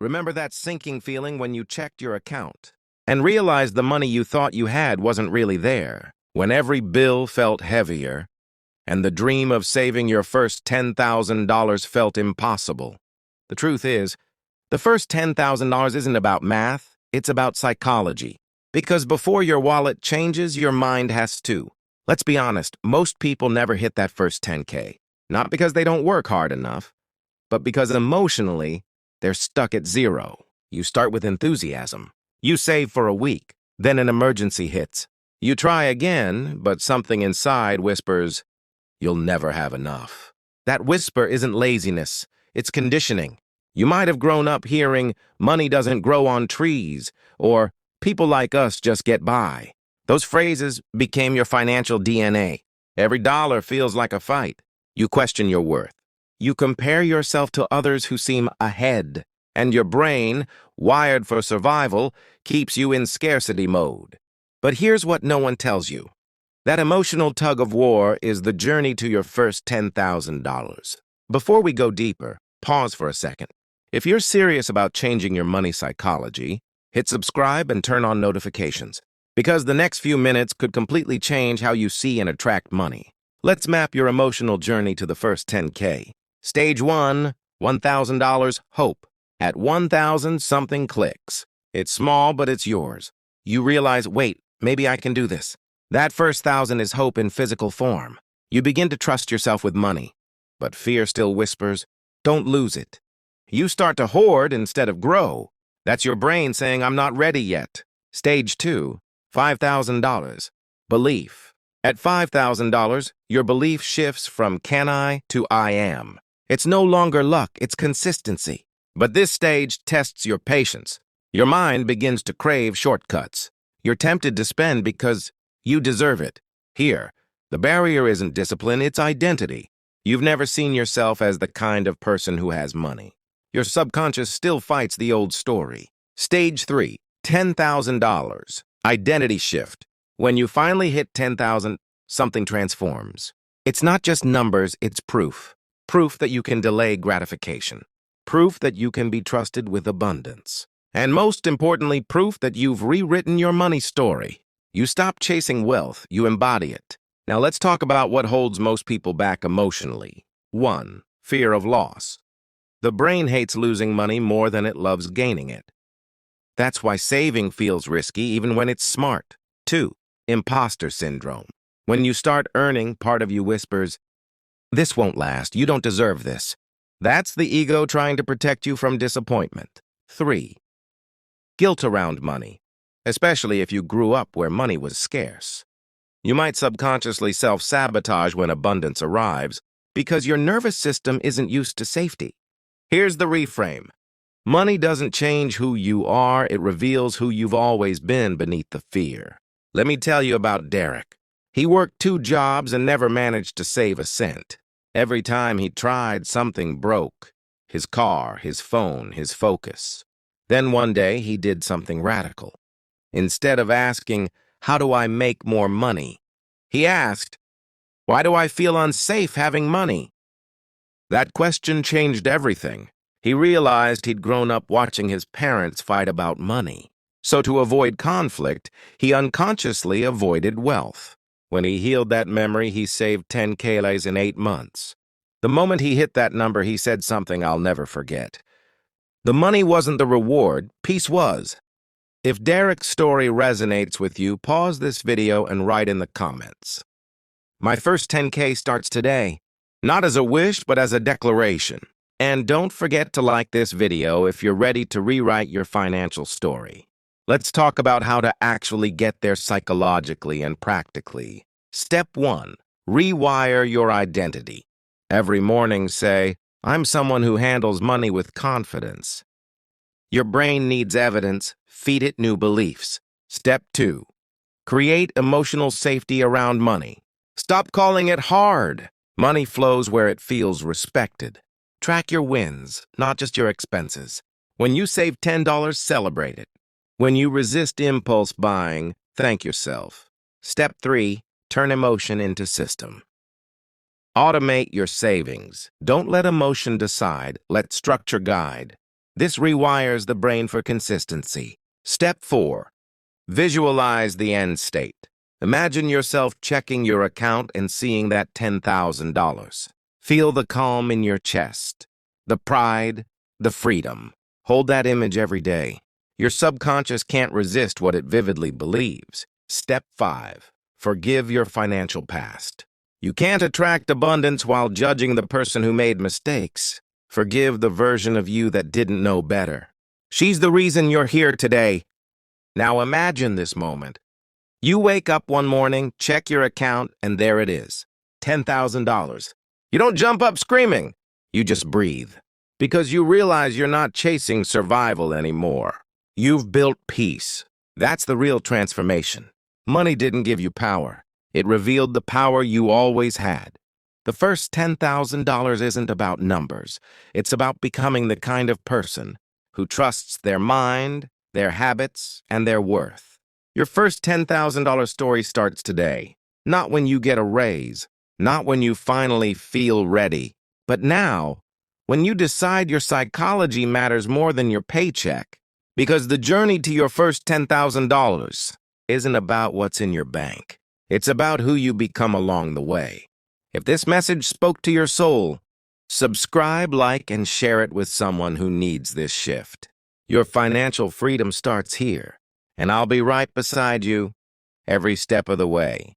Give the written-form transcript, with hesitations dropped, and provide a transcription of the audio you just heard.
Remember that sinking feeling when you checked your account and realized the money you thought you had wasn't really there? When every bill felt heavier and the dream of saving your first $10,000 felt impossible? The truth is, the first $10,000 isn't about math, it's about psychology. Because before your wallet changes, your mind has to. Let's be honest, most people never hit that first 10K. Not because they don't work hard enough, but because emotionally, they're stuck at zero. You start with enthusiasm. You save for a week, then an emergency hits. You try again, but something inside whispers, "You'll never have enough." That whisper isn't laziness, it's conditioning. You might have grown up hearing, "Money doesn't grow on trees," or "People like us just get by." Those phrases became your financial DNA. Every dollar feels like a fight. You question your worth. You compare yourself to others who seem ahead, and your brain, wired for survival, keeps you in scarcity mode. But here's what no one tells you. That emotional tug of war is the journey to your first $10,000. Before we go deeper, pause for a second. If you're serious about changing your money psychology, hit subscribe and turn on notifications, because the next few minutes could completely change how you see and attract money. Let's map your emotional journey to the first 10K. Stage 1, $1,000, hope. At 1,000, something clicks. It's small, but it's yours. You realize, wait, maybe I can do this. That first 1,000 is hope in physical form. You begin to trust yourself with money. But fear still whispers, don't lose it. You start to hoard instead of grow. That's your brain saying, I'm not ready yet. Stage 2, $5,000, belief. At $5,000, your belief shifts from can I to I am. It's no longer luck, it's consistency. But this stage tests your patience. Your mind begins to crave shortcuts. You're tempted to spend because you deserve it. Here, the barrier isn't discipline, it's identity. You've never seen yourself as the kind of person who has money. Your subconscious still fights the old story. Stage 3, $10,000, identity shift. When you finally hit 10,000, something transforms. It's not just numbers, it's proof. Proof that you can delay gratification. Proof that you can be trusted with abundance. And most importantly, proof that you've rewritten your money story. You stop chasing wealth, you embody it. Now let's talk about what holds most people back emotionally. 1. Fear of loss. The brain hates losing money more than it loves gaining it. That's why saving feels risky even when it's smart. 2. Imposter syndrome. When you start earning, part of you whispers, this won't last, you don't deserve this. That's the ego trying to protect you from disappointment. 3. Guilt around money, especially if you grew up where money was scarce. You might subconsciously self-sabotage when abundance arrives because your nervous system isn't used to safety. Here's the reframe. Money doesn't change who you are, it reveals who you've always been beneath the fear. Let me tell you about Derek. He worked 2 jobs and never managed to save a cent. Every time he tried, something broke. His car, his phone, his focus. Then one day, he did something radical. Instead of asking, how do I make more money? He asked, why do I feel unsafe having money? That question changed everything. He realized he'd grown up watching his parents fight about money. So to avoid conflict, he unconsciously avoided wealth. When he healed that memory, he saved 10 KLAs in 8 months. The moment he hit that number, he said something I'll never forget. The money wasn't the reward, peace was. If Derek's story resonates with you, pause this video and write in the comments. My first 10K starts today. Not as a wish, but as a declaration. And don't forget to like this video if you're ready to rewrite your financial story. Let's talk about how to actually get there psychologically and practically. Step 1. Rewire your identity. Every morning say, I'm someone who handles money with confidence. Your brain needs evidence, feed it new beliefs. Step 2. Create emotional safety around money. Stop calling it hard. Money flows where it feels respected. Track your wins, not just your expenses. When you save $10, celebrate it. When you resist impulse buying, thank yourself. Step 3. Turn emotion into system. Automate your savings. Don't let emotion decide, let structure guide. This rewires the brain for consistency. Step 4. Visualize the end state. Imagine yourself checking your account and seeing that $10,000. Feel the calm in your chest, the pride, the freedom. Hold that image every day. Your subconscious can't resist what it vividly believes. Step 5. Forgive your financial past. You can't attract abundance while judging the person who made mistakes. Forgive the version of you that didn't know better. She's the reason you're here today. Now imagine this moment. You wake up one morning, check your account, and there it is, $10,000. You don't jump up screaming. You just breathe. Because you realize you're not chasing survival anymore. You've built peace. That's the real transformation. Money didn't give you power. It revealed the power you always had. The first $10,000 isn't about numbers. It's about becoming the kind of person who trusts their mind, their habits, and their worth. Your first $10,000 story starts today. Not when you get a raise, not when you finally feel ready, but now, when you decide your psychology matters more than your paycheck. Because the journey to your first $10,000 isn't about what's in your bank. It's about who you become along the way. If this message spoke to your soul, subscribe, like, and share it with someone who needs this shift. Your financial freedom starts here, and I'll be right beside you every step of the way.